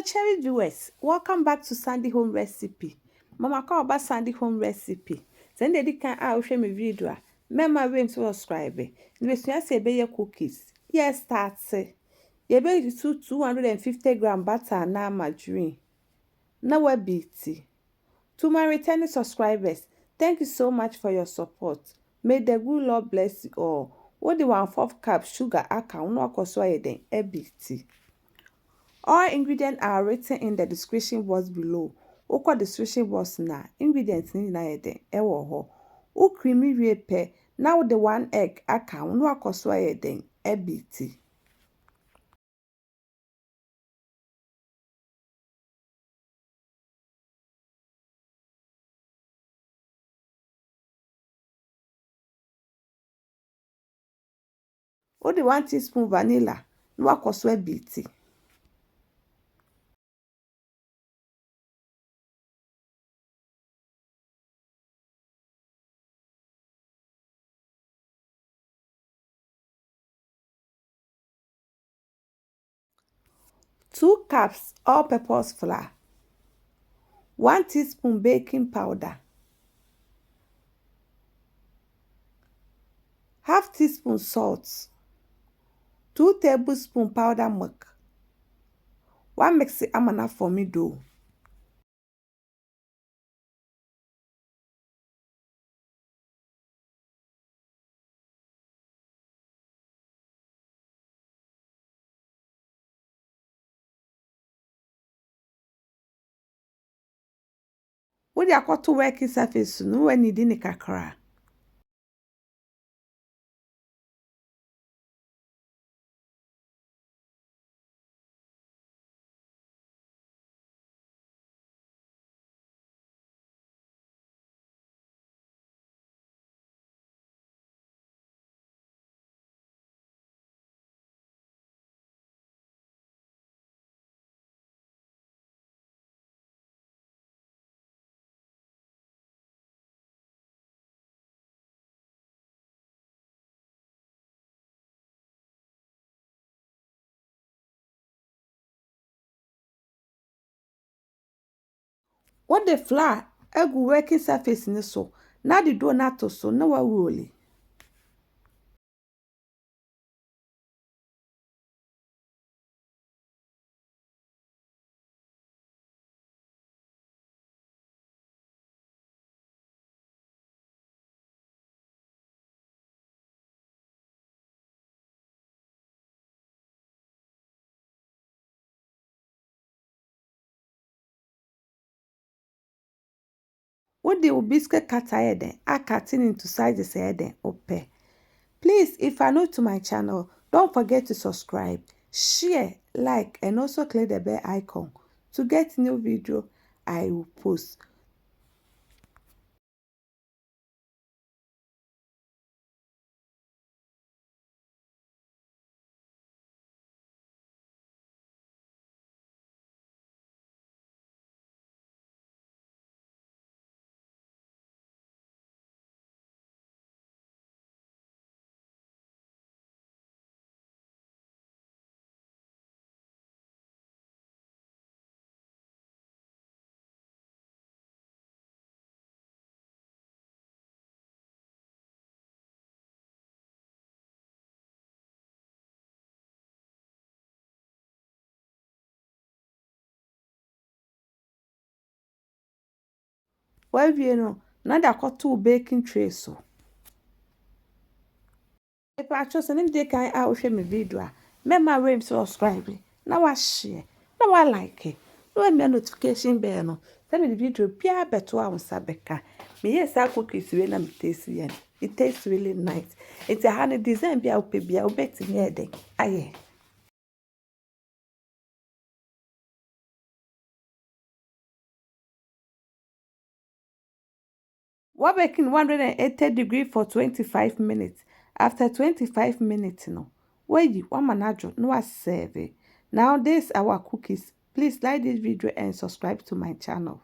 cherry viewers, welcome back to Sandy Home Recipe. Mama call about Sandy Home Recipe. Send the can out share my video. Mema wem subscribe. You will see be cookies. Yes, start say. You be 250 gram butter na margarine. Now we beat. To my returning subscribers, thank you so much for your support. May the good Lord bless you all. What the 1/4 cup sugar account no koso eden EBT. All ingredients are written in the description box below. Oko description box na ingredients ni na yede ewo ho. O creamy wie pe now the 1 egg aka no akoso yeden ebiti. O the 1 teaspoon vanilla no akoso ebiti. 2 cups all-purpose flour, 1 teaspoon baking powder, half teaspoon salt, 2 tablespoon powder milk, 1 mixy amana for me dough. What you got to working surface no when you didn't kakra. What the flour egu working surface ni so na the dough na to so na wa roll. What the biscuit cutter eden are cutting into sizes eden ope. Please, if you're new to my channel, don't forget to subscribe, share, like, and also click the bell icon to get new video I will post. Well, you know, now that got 2 baking trays so. If I chose any day can I share my video, remember to subscribe. Now I share. Now I like it. No me notification bell no. Send me the video pia beto a sabeka. Me yes I cookies we na me taste yen. It tastes really nice. It's a honey design bia ope bia obeti me eden. Aye. We're baking 180 for 25 minutes. After 25 minutes, no. Wait, one manager, no serve. Now, this our cookies. Please like this video and subscribe to my channel.